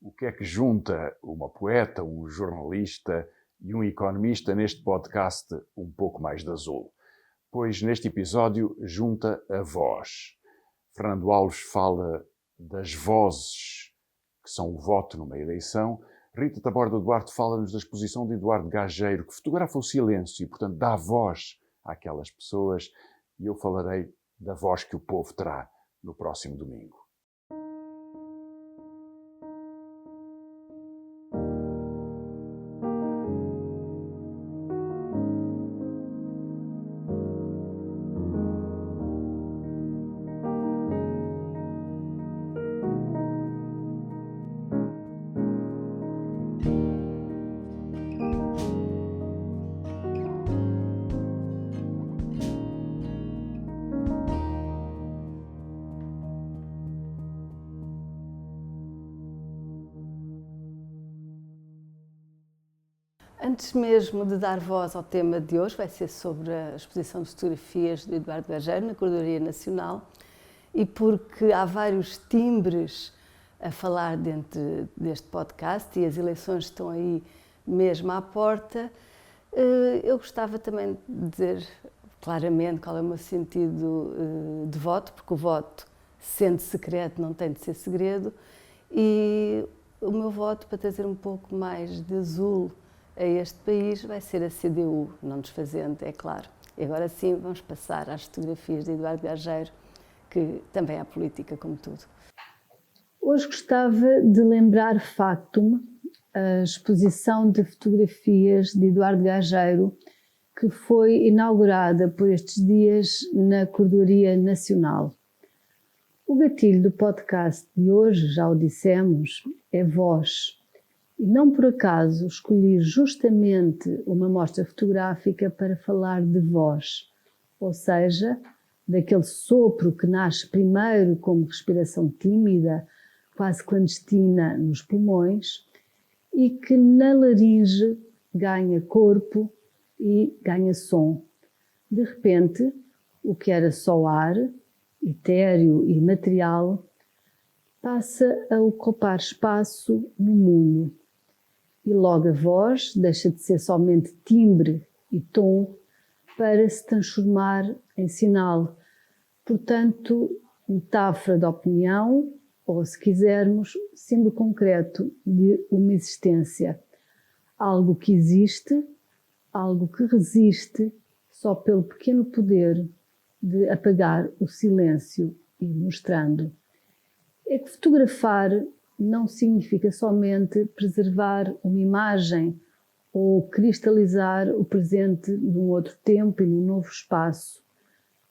o que é que junta uma poeta, um jornalista e um economista neste podcast Um Pouco Mais de Azul? Pois neste episódio junta a voz. Fernando Alves fala das vozes que são o voto numa eleição. Rita Taborda Duarte fala-nos da exposição de Eduardo Gageiro, que fotografa o silêncio e, portanto, dá voz àquelas pessoas. E eu falarei da voz que o povo terá no próximo domingo. Antes mesmo de dar voz ao tema de hoje, vai ser sobre a exposição de fotografias de Eduardo Gageiro na Corredoria Nacional, e porque há vários timbres a falar dentro deste podcast e as eleições estão aí mesmo à porta, eu gostava também de dizer claramente qual é o meu sentido de voto, porque o voto, sendo secreto, não tem de ser segredo, e o meu voto, para trazer um pouco mais de azul a este país, vai ser a CDU, não desfazendo, é claro. E agora sim, vamos passar às fotografias de Eduardo Gageiro, que também há política como tudo. Hoje gostava de lembrar Factum, a exposição de fotografias de Eduardo Gageiro, que foi inaugurada por estes dias na Corredoria Nacional. O gatilho do podcast de hoje, já o dissemos, é voz. E não por acaso escolhi justamente uma mostra fotográfica para falar de voz, ou seja, daquele sopro que nasce primeiro como respiração tímida, quase clandestina nos pulmões, e que na laringe ganha corpo e ganha som. De repente, o que era só ar, etéreo e material, passa a ocupar espaço no mundo. E logo a voz deixa de ser somente timbre e tom para se transformar em sinal. Portanto, metáfora da opinião, ou se quisermos, símbolo concreto de uma existência. Algo que existe, algo que resiste só pelo pequeno poder de apagar o silêncio e mostrando. É que fotografar não significa somente preservar uma imagem ou cristalizar o presente num outro tempo e num novo espaço.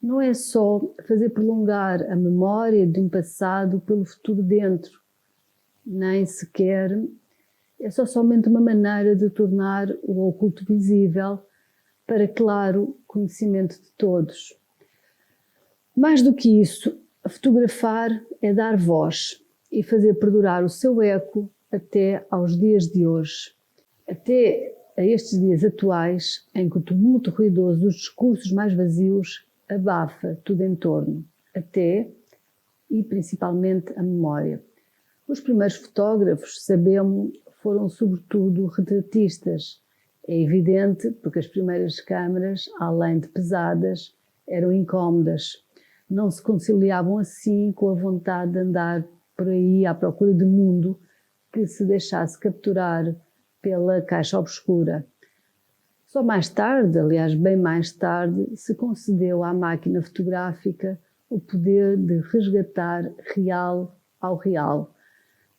Não é só fazer prolongar a memória de um passado pelo futuro dentro, nem sequer é somente uma maneira de tornar o oculto visível para claro conhecimento de todos. Mais do que isso, fotografar é dar voz e fazer perdurar o seu eco até aos dias de hoje. Até a estes dias atuais, em que o tumulto ruidoso dos discursos mais vazios abafa tudo em torno, até e principalmente a memória. Os primeiros fotógrafos, sabemos, foram sobretudo retratistas. É evidente porque as primeiras câmaras, além de pesadas, eram incómodas. Não se conciliavam assim com a vontade de andar por aí à procura de mundo que se deixasse capturar pela caixa obscura. Só mais tarde, aliás, bem mais tarde, se concedeu à máquina fotográfica o poder de resgatar real ao real,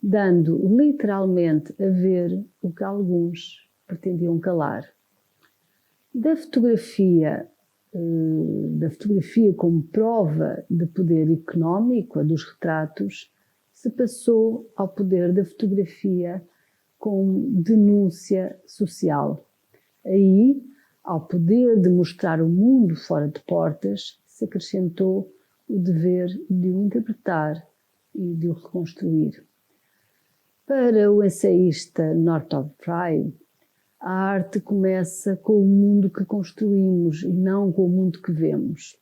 dando literalmente a ver o que alguns pretendiam calar. Da fotografia como prova de poder económico, a dos retratos, se passou ao poder da fotografia como denúncia social. Aí, ao poder de mostrar o mundo fora de portas, se acrescentou o dever de o interpretar e de o reconstruir. Para o ensaísta Northrop Frye, a arte começa com o mundo que construímos e não com o mundo que vemos.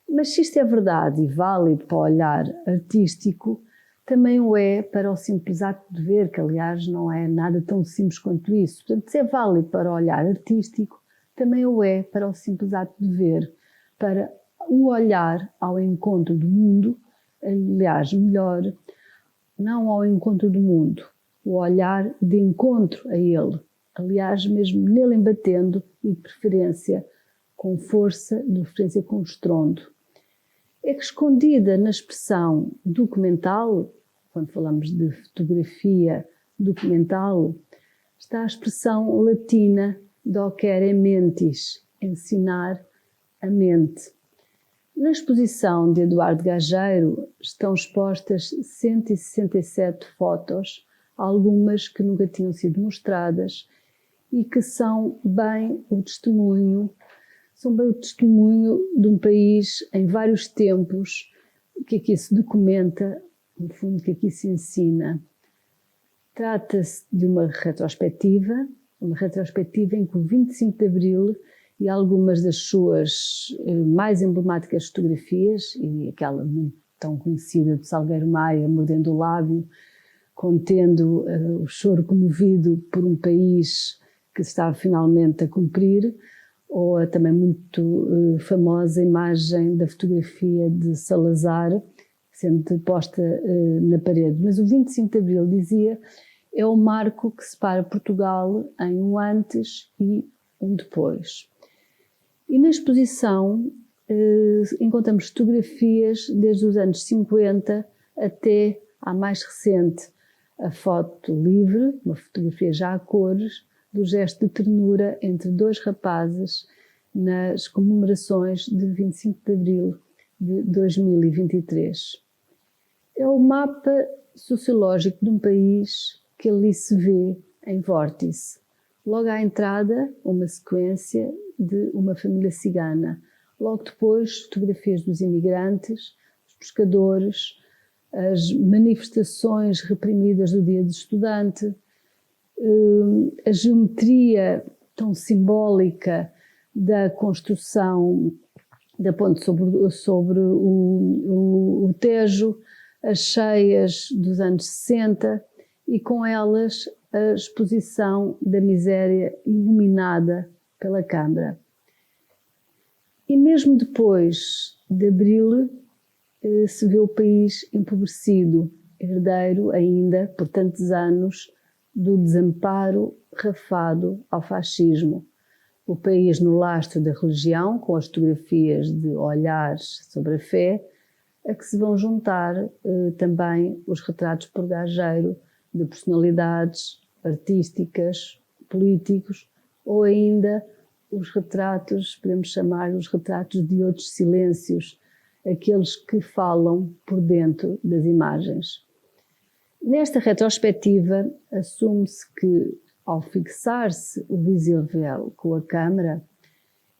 Mas se isto é verdade e válido para o olhar artístico, também o é para o simples ato de ver, que aliás não é nada tão simples quanto isso. Portanto, se é válido para o olhar artístico, também o é para o simples ato de ver, para o olhar ao encontro do mundo, aliás, melhor, não ao encontro do mundo, o olhar de encontro a ele, aliás, mesmo nele embatendo e de preferência com força, de preferência com estrondo. É que escondida na expressão documental, quando falamos de fotografia documental, está a expressão latina docere mentis, ensinar a mente. Na exposição de Eduardo Gageiro estão expostas 167 fotos, algumas que nunca tinham sido mostradas e que são bem o testemunho de um país em vários tempos, que aqui se documenta, no fundo, que aqui se ensina. Trata-se de uma retrospectiva em que o 25 de Abril e algumas das suas mais emblemáticas fotografias, e aquela muito tão conhecida do Salgueiro Maia, mordendo o lábio, contendo o choro comovido por um país que estava finalmente a cumprir, ou a também muito famosa imagem da fotografia de Salazar, sendo posta na parede. Mas o 25 de Abril, dizia, é o marco que separa Portugal em um antes e um depois. E na exposição encontramos fotografias desde os anos 50 até à mais recente, a foto livre, uma fotografia já a cores, do gesto de ternura entre dois rapazes nas comemorações de 25 de Abril de 2023. É o mapa sociológico de um país que ali se vê em vórtice. Logo à entrada, uma sequência de uma família cigana. Logo depois, fotografias dos imigrantes, dos pescadores, as manifestações reprimidas do Dia do Estudante, a geometria tão simbólica da construção da ponte sobre o Tejo, as cheias dos anos 60 e com elas a exposição da miséria iluminada pela Câmara. E mesmo depois de Abril se vê o país empobrecido, herdeiro ainda por tantos anos do desamparo rafado ao fascismo. O país no lastro da religião, com as fotografias de olhares sobre a fé, a que se vão juntar também os retratos por Gageiro de personalidades artísticas, políticos, ou ainda os retratos, podemos chamar os retratos de outros silêncios, aqueles que falam por dentro das imagens. Nesta retrospectiva, assume-se que, ao fixar-se o visível com a câmara,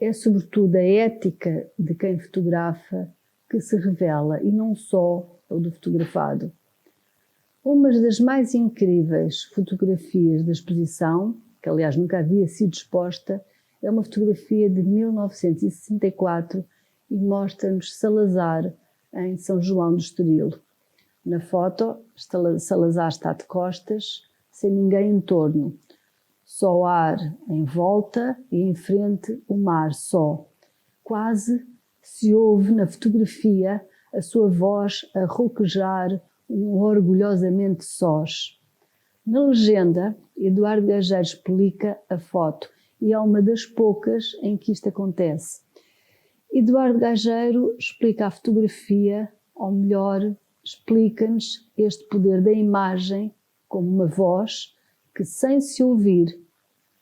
é sobretudo a ética de quem fotografa que se revela e não só o do fotografado. Uma das mais incríveis fotografias da exposição, que aliás nunca havia sido exposta, é uma fotografia de 1964 e mostra-nos Salazar em São João do Estoril. Na foto, Salazar está de costas, sem ninguém em torno. Só ar em volta e em frente o mar só. Quase se ouve na fotografia a sua voz a rouquejar orgulhosamente sós. Na legenda, Eduardo Gageiro explica a foto e é uma das poucas em que isto acontece. Eduardo Gageiro explica a fotografia, ou melhor, explica-nos este poder da imagem como uma voz que, sem se ouvir,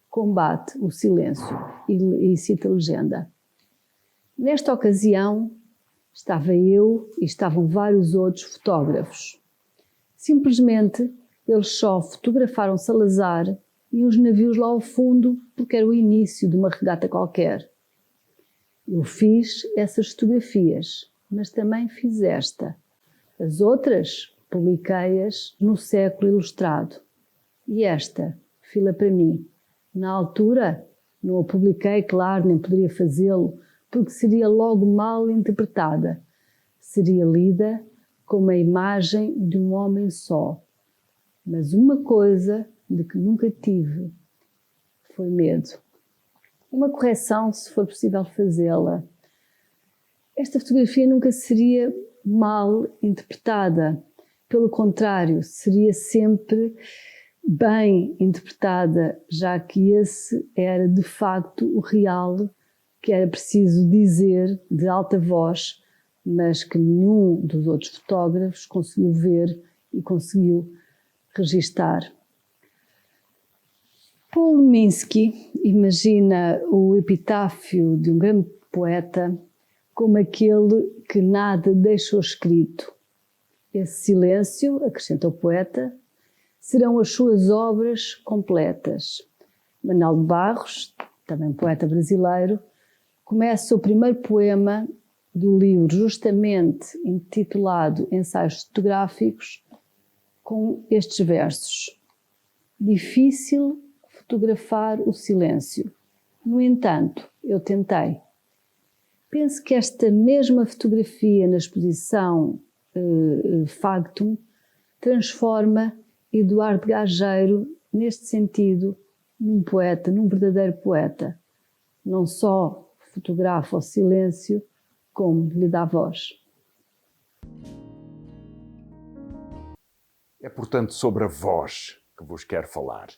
combate o silêncio e cita a legenda. Nesta ocasião, estava eu e estavam vários outros fotógrafos. Simplesmente, eles só fotografaram Salazar e os navios lá ao fundo porque era o início de uma regata qualquer. Eu fiz essas fotografias, mas também fiz esta. As outras, publiquei-as no Século Ilustrado. E esta, fila para mim. Na altura, não a publiquei, claro, nem poderia fazê-lo, porque seria logo mal interpretada. Seria lida como a imagem de um homem só. Mas uma coisa de que nunca tive foi medo. Uma correção, se for possível fazê-la. Esta fotografia nunca seria mal interpretada. Pelo contrário, seria sempre bem interpretada, já que esse era de facto o real que era preciso dizer de alta voz, mas que nenhum dos outros fotógrafos conseguiu ver e conseguiu registar. Paul Minsky imagina o epitáfio de um grande poeta como aquele que nada deixou escrito. Esse silêncio, acrescenta o poeta, serão as suas obras completas. Manuel de Barros, também poeta brasileiro, começa o primeiro poema do livro justamente intitulado Ensaios Fotográficos com estes versos. Difícil fotografar o silêncio. No entanto, eu tentei. Penso que esta mesma fotografia na exposição Factum transforma Eduardo Gageiro, neste sentido, num poeta, num verdadeiro poeta. Não só fotografa o silêncio, como lhe dá voz. É, portanto, sobre a voz que vos quero falar.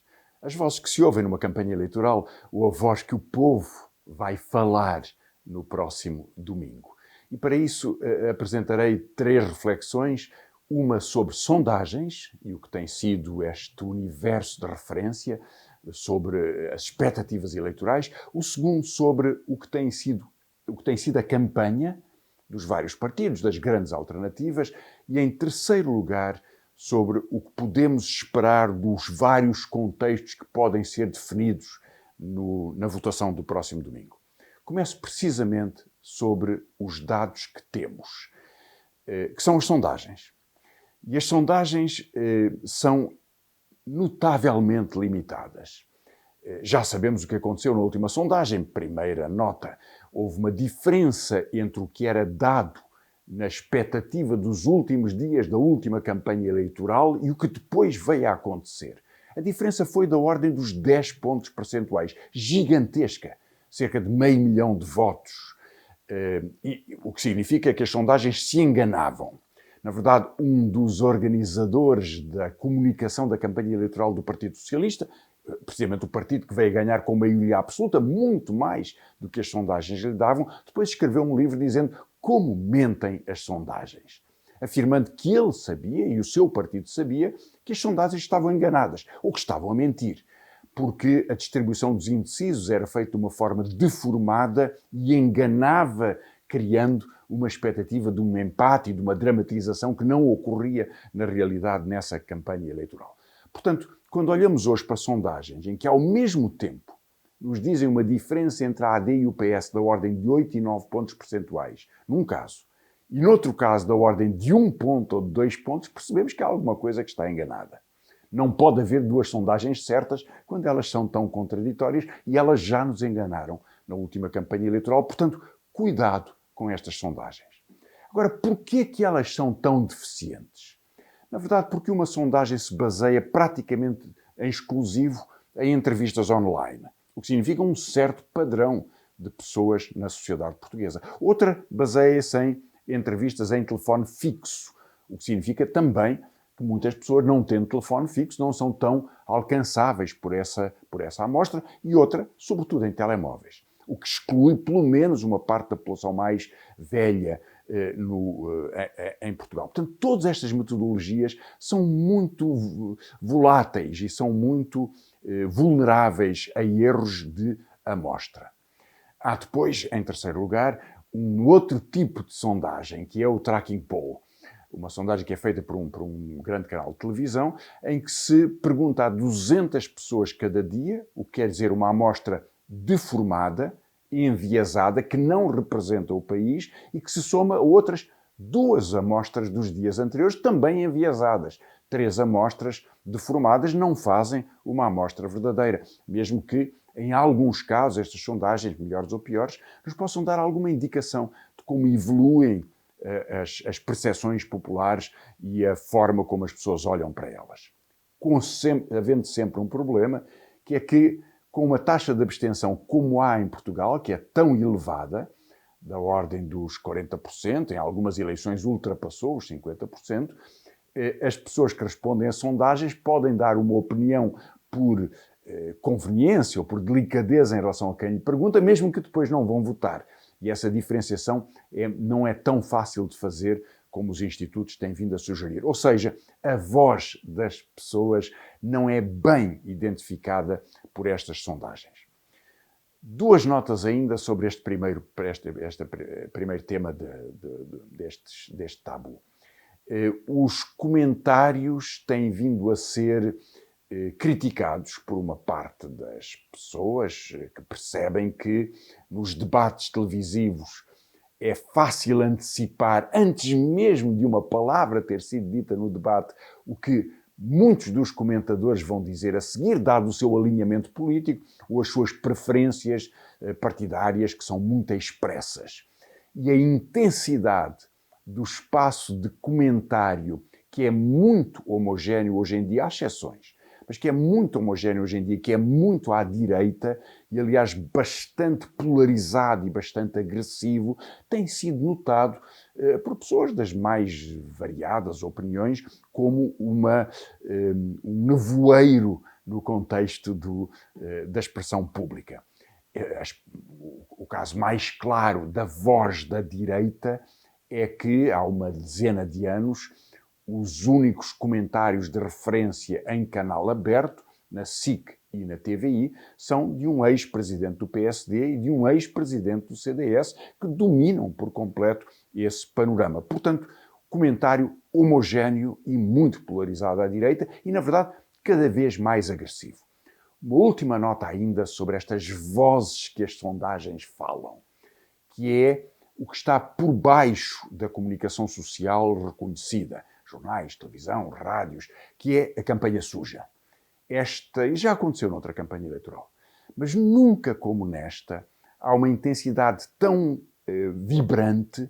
As vozes que se ouvem numa campanha eleitoral ou a voz que o povo vai falar no próximo domingo. E para isso apresentarei 3 reflexões, uma sobre sondagens e o que tem sido este universo de referência sobre as expectativas eleitorais, o segundo sobre o que tem sido a campanha dos vários partidos, das grandes alternativas, e em terceiro lugar sobre o que podemos esperar dos vários contextos que podem ser definidos na votação do próximo domingo. Começo precisamente sobre os dados que temos, que são as sondagens. E as sondagens são notavelmente limitadas. Já sabemos o que aconteceu na última sondagem. Primeira nota, houve uma diferença entre o que era dado na expectativa dos últimos dias da última campanha eleitoral e o que depois veio a acontecer. A diferença foi da ordem dos 10 pontos percentuais, gigantesca, cerca de 500 mil de votos. O que significa que as sondagens se enganavam. Na verdade, um dos organizadores da comunicação da campanha eleitoral do Partido Socialista, precisamente o partido que veio a ganhar com maioria absoluta, muito mais do que as sondagens lhe davam, depois escreveu um livro dizendo como mentem as sondagens, afirmando que ele sabia, e o seu partido sabia, que as sondagens estavam enganadas, ou que estavam a mentir, porque a distribuição dos indecisos era feita de uma forma deformada e enganava, criando uma expectativa de um empate e de uma dramatização que não ocorria na realidade nessa campanha eleitoral. Portanto, quando olhamos hoje para sondagens em que ao mesmo tempo nos dizem uma diferença entre a AD e o PS da ordem de 8 e 9 pontos percentuais, num caso, e noutro caso da ordem de 1 ponto ou de 2 pontos, percebemos que há alguma coisa que está enganada. Não pode haver 2 sondagens certas quando elas são tão contraditórias e elas já nos enganaram na última campanha eleitoral. Portanto, cuidado com estas sondagens. Agora, porquê que elas são tão deficientes? Na verdade, porque uma sondagem se baseia praticamente em exclusivo em entrevistas online, o que significa um certo padrão de pessoas na sociedade portuguesa. Outra baseia-se em entrevistas em telefone fixo, o que significa também que muitas pessoas, não tendo telefone fixo, não são tão alcançáveis por essa amostra, e outra, sobretudo, em telemóveis, o que exclui pelo menos uma parte da população mais velha em Portugal. Portanto, todas estas metodologias são muito voláteis e são muito vulneráveis a erros de amostra. Há depois, em terceiro lugar, um outro tipo de sondagem, que é o tracking poll. Uma sondagem que é feita por um grande canal de televisão, em que se pergunta a 200 pessoas cada dia, o que quer dizer uma amostra deformada, enviesada, que não representa o país e que se soma a outras 2 amostras dos dias anteriores, também enviesadas. 3 amostras deformadas não fazem uma amostra verdadeira, mesmo que, em alguns casos, estas sondagens, melhores ou piores, nos possam dar alguma indicação de como evoluem as percepções populares e a forma como as pessoas olham para elas. Havendo sempre um problema, que é que com uma taxa de abstenção como há em Portugal, que é tão elevada, da ordem dos 40%, em algumas eleições ultrapassou os 50%, as pessoas que respondem a sondagens podem dar uma opinião por conveniência ou por delicadeza em relação a quem lhe pergunta, mesmo que depois não vão votar. E essa diferenciação não é tão fácil de fazer como os institutos têm vindo a sugerir. Ou seja, a voz das pessoas não é bem identificada por estas sondagens. Duas notas ainda sobre este primeiro tema deste tabu. Os comentários têm vindo a ser criticados por uma parte das pessoas que percebem que nos debates televisivos é fácil antecipar, antes mesmo de uma palavra ter sido dita no debate, o que muitos dos comentadores vão dizer a seguir, dado o seu alinhamento político ou as suas preferências partidárias, que são muito expressas. E a intensidade do espaço de comentário, que é muito homogéneo hoje em dia, há exceções, mas que é muito homogéneo hoje em dia, que é muito à direita e, aliás, bastante polarizado e bastante agressivo, tem sido notado por pessoas das mais variadas opiniões como um nevoeiro no contexto da expressão pública. O caso mais claro da voz da direita é que, há uma dezena de anos, os únicos comentários de referência em canal aberto, na SIC e na TVI, são de um ex-presidente do PSD e de um ex-presidente do CDS, que dominam por completo esse panorama. Portanto, comentário homogéneo e muito polarizado à direita e, na verdade, cada vez mais agressivo. Uma última nota ainda sobre estas vozes que as sondagens falam, que é o que está por baixo da comunicação social reconhecida, jornais, televisão, rádios, que é a campanha suja. Esta já aconteceu noutra campanha eleitoral, mas nunca como nesta há uma intensidade tão vibrante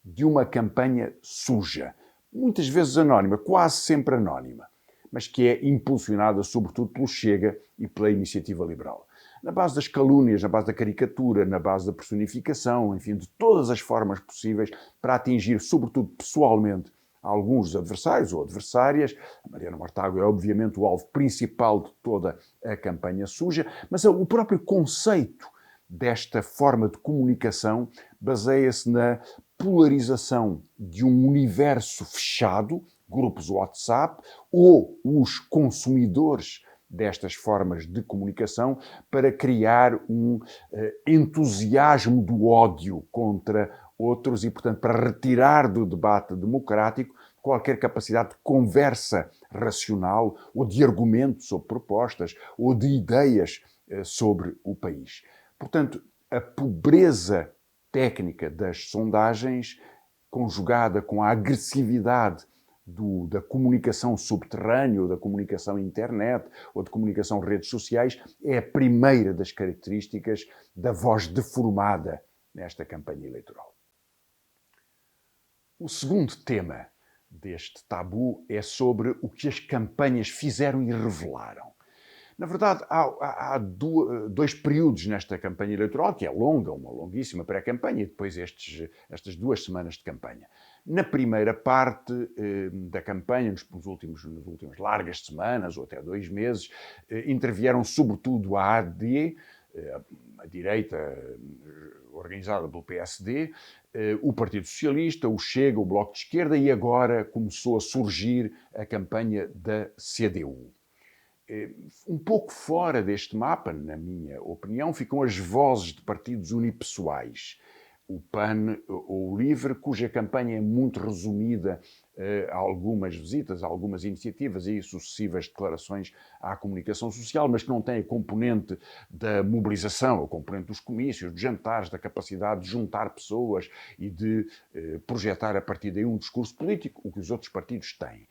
de uma campanha suja, muitas vezes anónima, quase sempre anónima, mas que é impulsionada sobretudo pelo Chega e pela Iniciativa Liberal. Na base das calúnias, na base da caricatura, na base da personificação, enfim, de todas as formas possíveis para atingir, sobretudo pessoalmente, alguns dos adversários ou adversárias. A Mariana Mortágua é obviamente o alvo principal de toda a campanha suja, mas o próprio conceito desta forma de comunicação baseia-se na polarização de um universo fechado, grupos WhatsApp, ou os consumidores destas formas de comunicação para criar um entusiasmo do ódio contra outros e, portanto, para retirar do debate democrático qualquer capacidade de conversa racional ou de argumento sobre propostas ou de ideias sobre o país. Portanto, a pobreza técnica das sondagens, conjugada com a agressividade da comunicação subterrânea, ou da comunicação internet, ou de comunicação redes sociais, é a primeira das características da voz deformada nesta campanha eleitoral. O segundo tema deste tabu é sobre o que as campanhas fizeram e revelaram. Na verdade, há dois períodos nesta campanha eleitoral, que é longa, uma longuíssima pré-campanha, e depois estas 2 semanas de campanha. Na primeira parte da campanha, nas últimas largas semanas, ou até 2 meses, intervieram sobretudo a AD, a direita organizada pelo PSD, o Partido Socialista, o Chega, o Bloco de Esquerda, e agora começou a surgir a campanha da CDU. Um pouco fora deste mapa, na minha opinião, ficam as vozes de partidos unipessoais. O PAN ou o LIVRE, cuja campanha é muito resumida a algumas visitas, a algumas iniciativas e sucessivas declarações à comunicação social, mas que não tem a componente da mobilização, a componente dos comícios, dos jantares, da capacidade de juntar pessoas e de projetar a partir daí um discurso político, o que os outros partidos têm.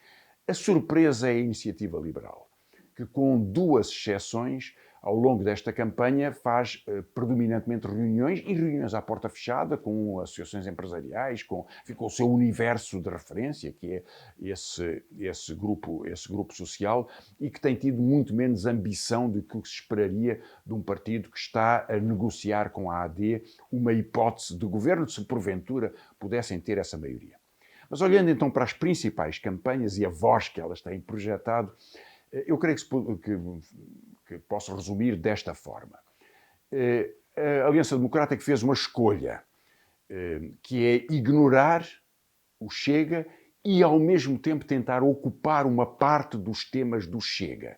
A surpresa é a Iniciativa Liberal, que, com 2 exceções, ao longo desta campanha faz predominantemente reuniões à porta fechada, com associações empresariais, com o seu universo de referência, que é esse grupo social, e que tem tido muito menos ambição do que se esperaria de um partido que está a negociar com a AD uma hipótese de governo, se porventura pudessem ter essa maioria. Mas olhando então para as principais campanhas e a voz que elas têm projetado, eu creio que posso resumir desta forma. A Aliança Democrática fez uma escolha, que é ignorar o Chega e, ao mesmo tempo, tentar ocupar uma parte dos temas do Chega.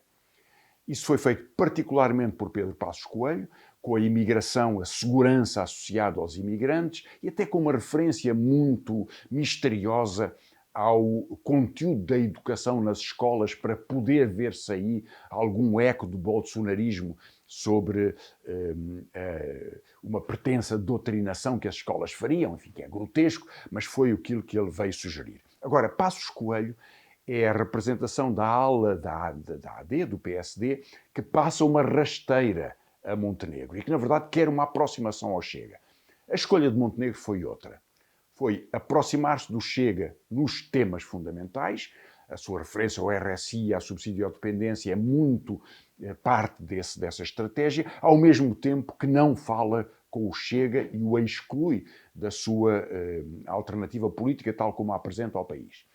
Isso foi feito particularmente por Pedro Passos Coelho, com a imigração, a segurança associada aos imigrantes e até com uma referência muito misteriosa ao conteúdo da educação nas escolas para poder ver-se aí algum eco do bolsonarismo sobre uma pretensa doutrinação que as escolas fariam, enfim, que é grotesco, mas foi aquilo que ele veio sugerir. Agora, Passos Coelho é a representação da ala da AD, do PSD, que passa uma rasteira a Montenegro e que, na verdade, quer uma aproximação ao Chega. A escolha de Montenegro foi outra. Foi aproximar-se do Chega nos temas fundamentais. A sua referência ao RSI, à subsídio à dependência, é muito parte dessa estratégia, ao mesmo tempo que não fala com o Chega e o exclui da sua alternativa política, tal como a apresenta ao país.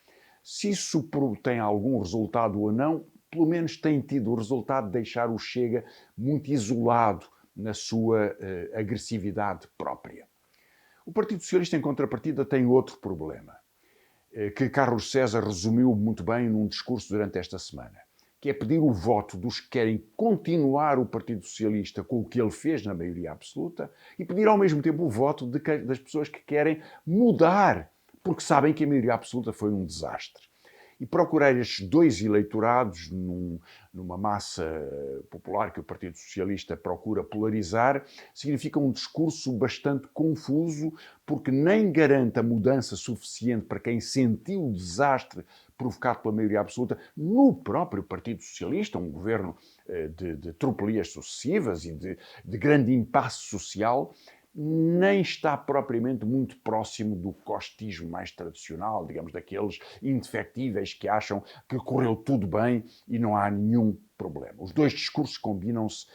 Se isso tem algum resultado ou não, pelo menos tem tido o resultado de deixar o Chega muito isolado na sua agressividade própria. O Partido Socialista, em contrapartida, tem outro problema, que Carlos César resumiu muito bem num discurso durante esta semana, que é pedir o voto dos que querem continuar o Partido Socialista com o que ele fez na maioria absoluta e pedir ao mesmo tempo o voto das pessoas que querem mudar, porque sabem que a maioria absoluta foi um desastre. E procurar estes 2 eleitorados numa massa popular que o Partido Socialista procura polarizar significa um discurso bastante confuso, porque nem garante a mudança suficiente para quem sentiu o desastre provocado pela maioria absoluta no próprio Partido Socialista, um governo de tropelias sucessivas e de grande impasse social, nem está propriamente muito próximo do costismo mais tradicional, digamos, daqueles indefectíveis que acham que correu tudo bem e não há nenhum problema. Os 2 discursos combinam-se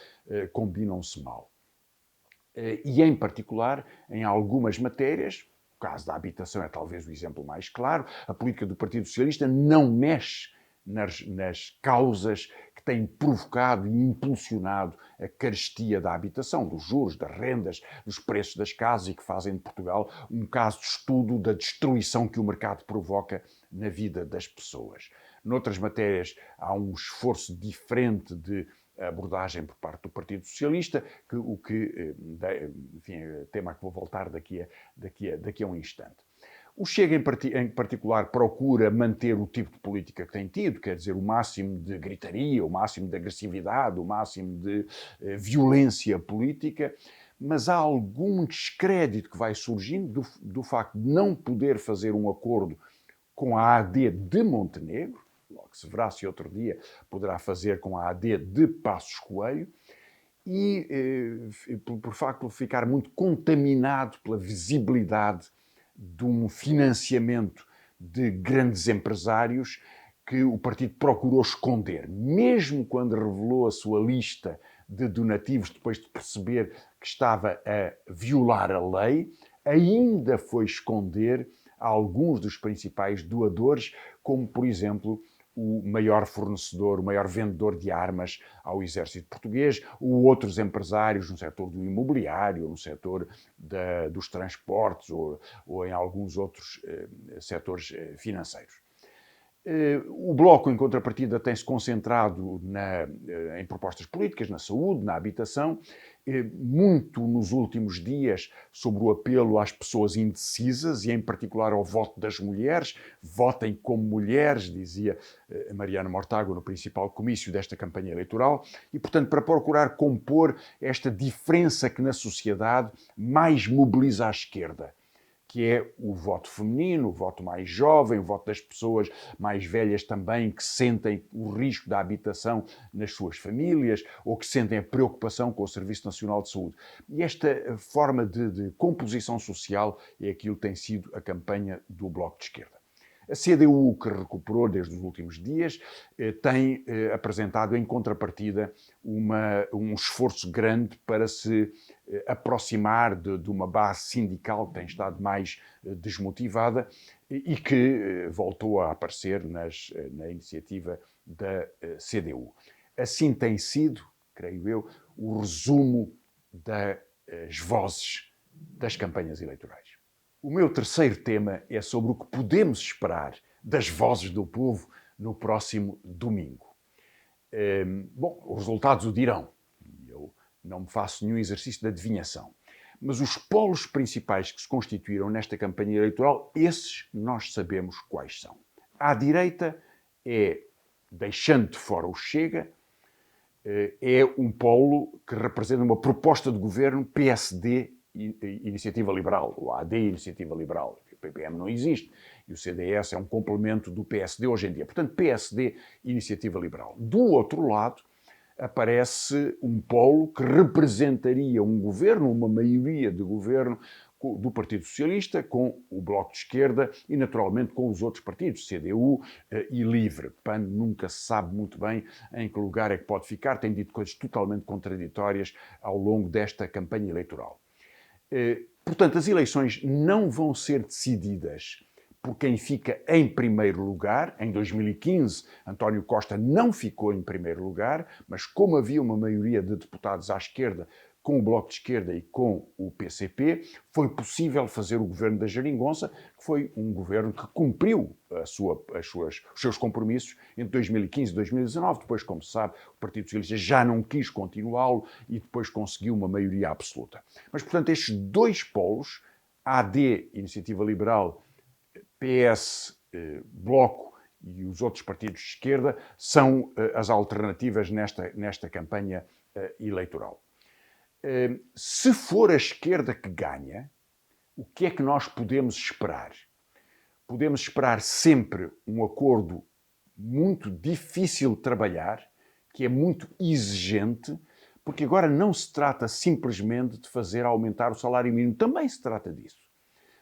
mal. E, em particular, em algumas matérias, o caso da habitação é talvez o exemplo mais claro, a política do Partido Socialista não mexe nas causas que têm provocado e impulsionado a carestia da habitação, dos juros, das rendas, dos preços das casas e que fazem de Portugal um caso de estudo da destruição que o mercado provoca na vida das pessoas. Noutras matérias há um esforço diferente de abordagem por parte do Partido Socialista, enfim, é tema que vou voltar daqui a um instante. O Chega, em particular, procura manter o tipo de política que tem tido, quer dizer, o máximo de gritaria, o máximo de agressividade, o máximo de violência política, mas há algum descrédito que vai surgindo do facto de não poder fazer um acordo com a AD de Montenegro, logo se verá se outro dia poderá fazer com a AD de Passos Coelho, e por facto de ficar muito contaminado pela visibilidade de um financiamento de grandes empresários que o partido procurou esconder. Mesmo quando revelou a sua lista de donativos, depois de perceber que estava a violar a lei, ainda foi esconder alguns dos principais doadores, como, por exemplo, o maior fornecedor, o maior vendedor de armas ao exército português, ou outros empresários no setor do imobiliário, no setor dos transportes ou em alguns outros setores financeiros. O Bloco, em contrapartida, tem-se concentrado em propostas políticas, na saúde, na habitação, muito nos últimos dias sobre o apelo às pessoas indecisas e, em particular, ao voto das mulheres. Votem como mulheres, dizia Mariana Mortágua no principal comício desta campanha eleitoral, e, portanto, para procurar compor esta diferença que na sociedade mais mobiliza a esquerda, que é o voto feminino, o voto mais jovem, o voto das pessoas mais velhas também, que sentem o risco da habitação nas suas famílias ou que sentem a preocupação com o Serviço Nacional de Saúde. E esta forma de composição social é aquilo que tem sido a campanha do Bloco de Esquerda. A CDU, que recuperou desde os últimos dias, tem apresentado em contrapartida um esforço grande para se aproximar de uma base sindical que tem estado mais desmotivada e que voltou a aparecer na iniciativa da CDU. Assim tem sido, creio eu, o resumo das vozes das campanhas eleitorais. O meu terceiro tema é sobre o que podemos esperar das vozes do povo no próximo domingo. Bom, os resultados o dirão. Eu não me faço nenhum exercício de adivinhação. Mas os polos principais que se constituíram nesta campanha eleitoral, esses nós sabemos quais são. À direita é, deixando de fora o Chega, é um polo que representa uma proposta de governo PSD Iniciativa Liberal, ou AD Iniciativa Liberal. O PPM não existe e o CDS é um complemento do PSD hoje em dia. Portanto, PSD Iniciativa Liberal. Do outro lado, aparece um polo que representaria um governo, uma maioria de governo do Partido Socialista, com o Bloco de Esquerda e, naturalmente, com os outros partidos, CDU e Livre. PAN nunca se sabe muito bem em que lugar é que pode ficar, tem dito coisas totalmente contraditórias ao longo desta campanha eleitoral. Portanto, as eleições não vão ser decididas por quem fica em primeiro lugar. Em 2015, António Costa não ficou em primeiro lugar, mas como havia uma maioria de deputados à esquerda, com o Bloco de Esquerda e com o PCP, foi possível fazer o governo da Geringonça, que foi um governo que cumpriu os seus compromissos entre 2015 e 2019. Depois, como se sabe, o Partido Socialista já não quis continuá-lo e depois conseguiu uma maioria absoluta. Mas, portanto, estes dois polos, AD, Iniciativa Liberal, PS, Bloco e os outros partidos de esquerda, são as alternativas nesta campanha eleitoral. Se for a esquerda que ganha, o que é que nós podemos esperar? Podemos esperar sempre um acordo muito difícil de trabalhar, que é muito exigente, porque agora não se trata simplesmente de fazer aumentar o salário mínimo, também se trata disso.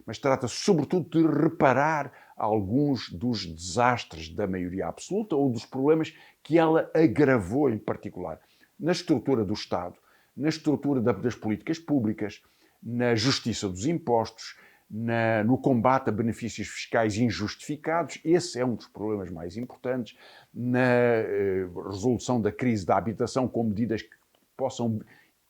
Mas trata-se sobretudo de reparar alguns dos desastres da maioria absoluta ou dos problemas que ela agravou em particular na estrutura do Estado, na estrutura das políticas públicas, na justiça dos impostos, no combate a benefícios fiscais injustificados. Esse é um dos problemas mais importantes, na resolução da crise da habitação com medidas que possam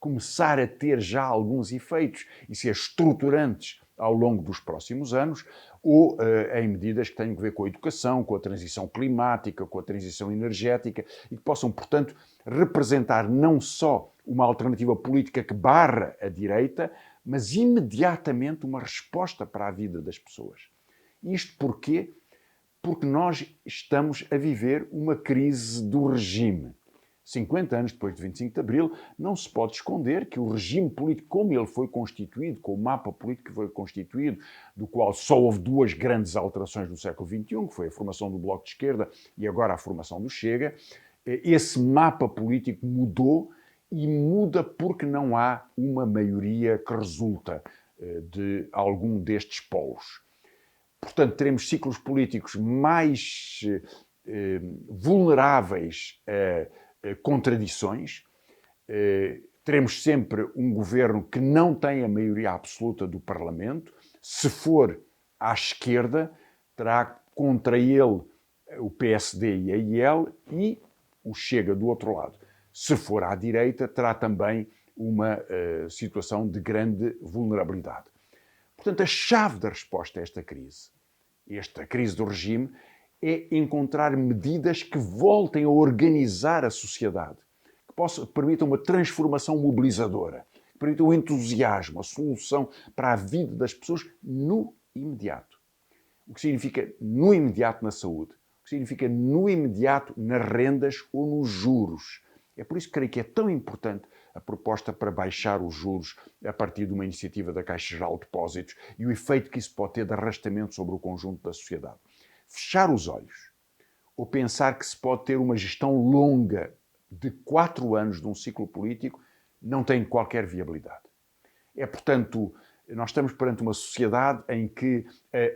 começar a ter já alguns efeitos e ser estruturantes ao longo dos próximos anos, ou em medidas que tenham a ver com a educação, com a transição climática, com a transição energética e que possam, portanto, representar não só uma alternativa política que barra a direita, mas imediatamente uma resposta para a vida das pessoas. Isto porquê? Porque nós estamos a viver uma crise do regime. 50 anos depois de 25 de Abril, não se pode esconder que o regime político, como ele foi constituído, com o mapa político que foi constituído, do qual só houve duas grandes alterações no século XXI, que foi a formação do Bloco de Esquerda e agora a formação do Chega, esse mapa político mudou e muda porque não há uma maioria que resulta de algum destes polos. Portanto, teremos ciclos políticos mais vulneráveis a contradições. Teremos sempre um governo que não tem a maioria absoluta do Parlamento. Se for à esquerda, terá contra ele o PSD e a IEL e o Chega do outro lado. Se for à direita, terá também uma situação de grande vulnerabilidade. Portanto, a chave da resposta a esta crise do regime, é encontrar medidas que voltem a organizar a sociedade, que permitam uma transformação mobilizadora, que permitam o entusiasmo, a solução para a vida das pessoas no imediato. O que significa no imediato na saúde, o que significa no imediato nas rendas ou nos juros. É por isso que creio que é tão importante a proposta para baixar os juros a partir de uma iniciativa da Caixa Geral de Depósitos e o efeito que isso pode ter de arrastamento sobre o conjunto da sociedade. Fechar os olhos ou pensar que se pode ter uma gestão longa de 4 anos de um ciclo político não tem qualquer viabilidade. É, portanto, nós estamos perante uma sociedade em que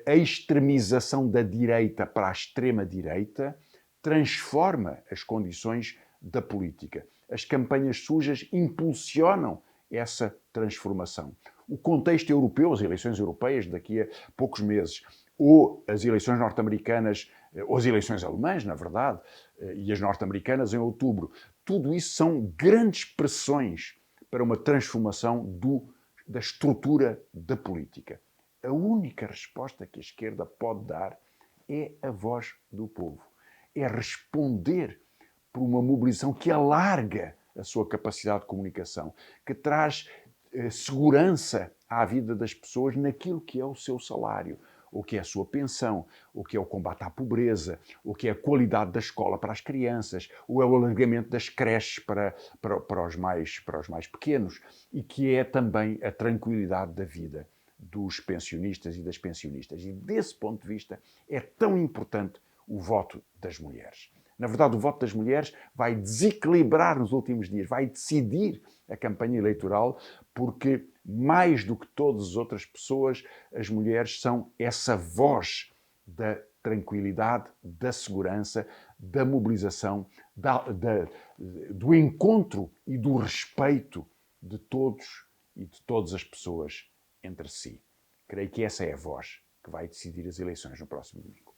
a extremização da direita para a extrema-direita transforma as condições da política. As campanhas sujas impulsionam essa transformação. O contexto europeu, as eleições europeias daqui a poucos meses, ou as eleições norte-americanas, ou as eleições alemãs, na verdade, e as norte-americanas em outubro, tudo isso são grandes pressões para uma transformação da estrutura da política. A única resposta que a esquerda pode dar é a voz do povo. É responder por uma mobilização que alarga a sua capacidade de comunicação, que traz segurança à vida das pessoas naquilo que é o seu salário, o que é a sua pensão, o que é o combate à pobreza, o que é a qualidade da escola para as crianças, ou é o alargamento das creches para os mais pequenos, e que é também a tranquilidade da vida dos pensionistas e das pensionistas. E desse ponto de vista é tão importante o voto das mulheres. Na verdade, o voto das mulheres vai desequilibrar nos últimos dias, vai decidir a campanha eleitoral, porque, mais do que todas as outras pessoas, as mulheres são essa voz da tranquilidade, da segurança, da mobilização, do encontro e do respeito de todos e de todas as pessoas entre si. Creio que essa é a voz que vai decidir as eleições no próximo domingo.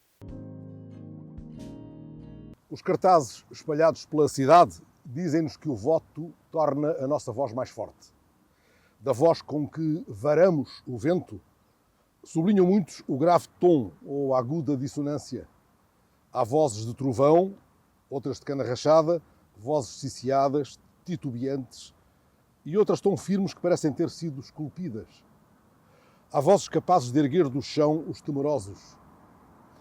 Os cartazes espalhados pela cidade dizem-nos que o voto torna a nossa voz mais forte. Da voz com que varamos o vento, sublinham muitos o grave tom ou a aguda dissonância. Há vozes de trovão, outras de cana rachada, vozes ciciadas, titubeantes e outras tão firmes que parecem ter sido esculpidas. Há vozes capazes de erguer do chão os temerosos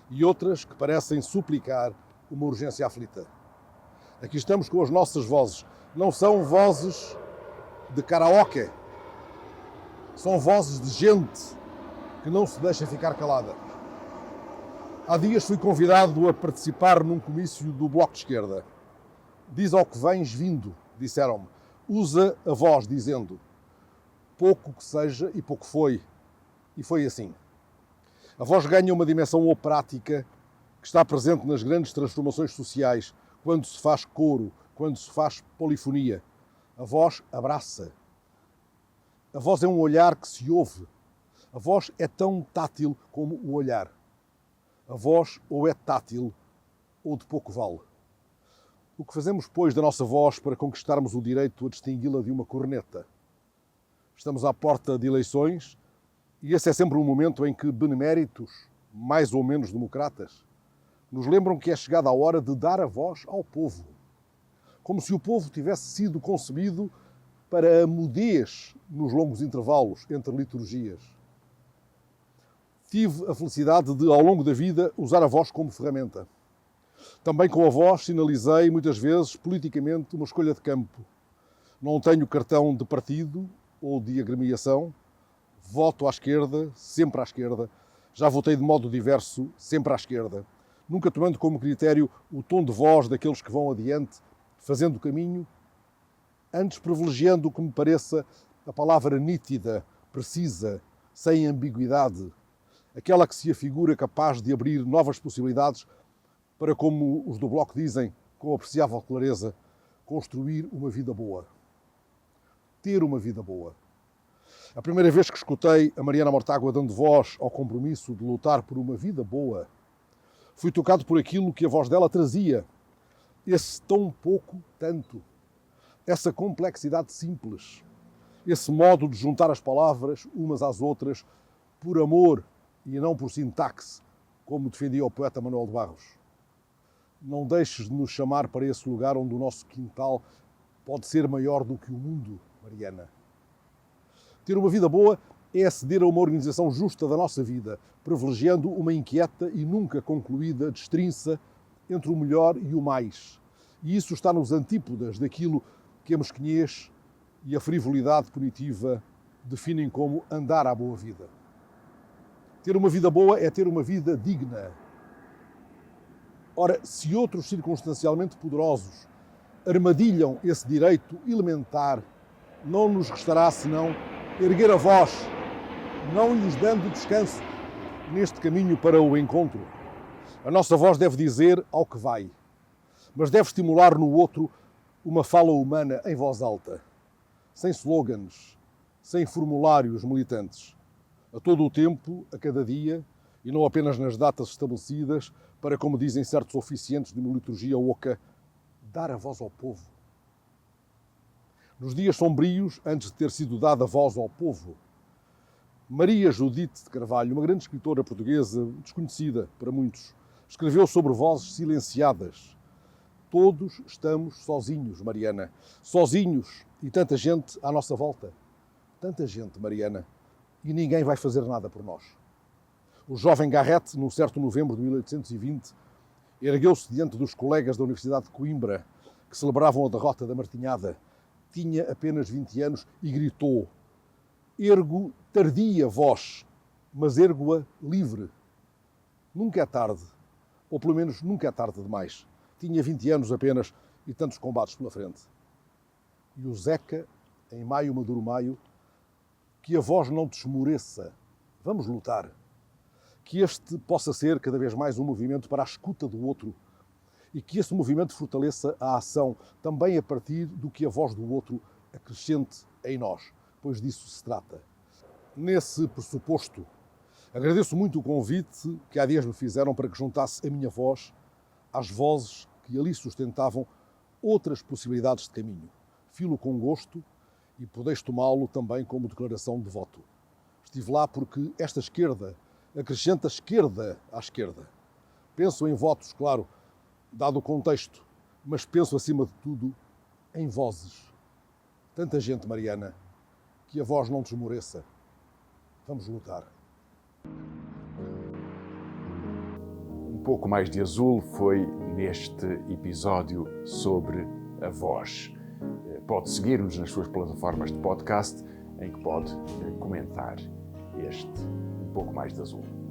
e outras que parecem suplicar uma urgência aflita. Aqui estamos com as nossas vozes. Não são vozes de karaoke. São vozes de gente que não se deixa ficar calada. Há dias fui convidado a participar num comício do Bloco de Esquerda. Diz ao que vens vindo, disseram-me. Usa a voz, dizendo pouco que seja e pouco foi. E foi assim. A voz ganha uma dimensão operática que está presente nas grandes transformações sociais, quando se faz coro, quando se faz polifonia. A voz abraça. A voz é um olhar que se ouve. A voz é tão tátil como o olhar. A voz ou é tátil ou de pouco vale. O que fazemos, pois, da nossa voz para conquistarmos o direito a distingui-la de uma corneta? Estamos à porta de eleições e esse é sempre um momento em que beneméritos, mais ou menos democratas, nos lembram que é chegada a hora de dar a voz ao povo. Como se o povo tivesse sido concebido para a mudez nos longos intervalos entre liturgias. Tive a felicidade de, ao longo da vida, usar a voz como ferramenta. Também com a voz sinalizei, muitas vezes, politicamente, uma escolha de campo. Não tenho cartão de partido ou de agremiação. Voto à esquerda, sempre à esquerda. Já votei de modo diverso, sempre à esquerda. Nunca tomando como critério o tom de voz daqueles que vão adiante, fazendo o caminho, antes privilegiando o que me pareça a palavra nítida, precisa, sem ambiguidade, aquela que se afigura capaz de abrir novas possibilidades para, como os do Bloco dizem, com apreciável clareza, construir uma vida boa. Ter uma vida boa. A primeira vez que escutei a Mariana Mortágua dando voz ao compromisso de lutar por uma vida boa, fui tocado por aquilo que a voz dela trazia. Esse tão pouco, tanto. Essa complexidade simples. Esse modo de juntar as palavras umas às outras por amor e não por sintaxe, como defendia o poeta Manuel de Barros. Não deixes de nos chamar para esse lugar onde o nosso quintal pode ser maior do que o mundo, Mariana. Ter uma vida boa é aceder a uma organização justa da nossa vida, privilegiando uma inquieta e nunca concluída destrinça entre o melhor e o mais, E isso está nos antípodas daquilo que a mesquinhez e a frivolidade punitiva definem como andar à boa vida. Ter uma vida boa é ter uma vida digna. Ora, se outros circunstancialmente poderosos armadilham esse direito elementar, não nos restará senão erguer a voz, não lhes dando descanso neste caminho para o encontro. A nossa voz deve dizer ao que vai, mas deve estimular no outro uma fala humana em voz alta, sem slogans, sem formulários militantes, a todo o tempo, a cada dia, e não apenas nas datas estabelecidas, para, como dizem certos oficiantes de uma liturgia oca, dar a voz ao povo. Nos dias sombrios, antes de ter sido dada voz ao povo, Maria Judite de Carvalho, uma grande escritora portuguesa, desconhecida para muitos, escreveu sobre vozes silenciadas. Todos estamos sozinhos, Mariana. Sozinhos e tanta gente à nossa volta. Tanta gente, Mariana. E ninguém vai fazer nada por nós. O jovem Garrett, num certo novembro de 1820, ergueu-se diante dos colegas da Universidade de Coimbra, que celebravam a derrota da Martinhada. Tinha apenas 20 anos e gritou: ergo tardia voz, mas ergo-a livre. Nunca é tarde, ou pelo menos nunca é tarde demais. Tinha 20 anos apenas e tantos combates pela frente. E o Zeca, em maio, maduro maio, que a voz não te esmoreça. Vamos lutar. Que este possa ser cada vez mais um movimento para a escuta do outro e que esse movimento fortaleça a ação também a partir do que a voz do outro acrescente em nós, pois disso se trata. Nesse pressuposto, agradeço muito o convite que há dias me fizeram para que juntasse a minha voz às vozes que ali sustentavam outras possibilidades de caminho. Filo com gosto e podeis tomá-lo também como declaração de voto. Estive lá porque esta esquerda acrescenta esquerda à esquerda. Penso em votos, claro, dado o contexto, mas penso acima de tudo em vozes. Tanta gente, Mariana, que a voz não te esmoreça. Vamos lutar. Um pouco mais de azul foi neste episódio sobre a voz. Pode seguir-nos nas suas plataformas de podcast, em que pode comentar este Um pouco mais de azul.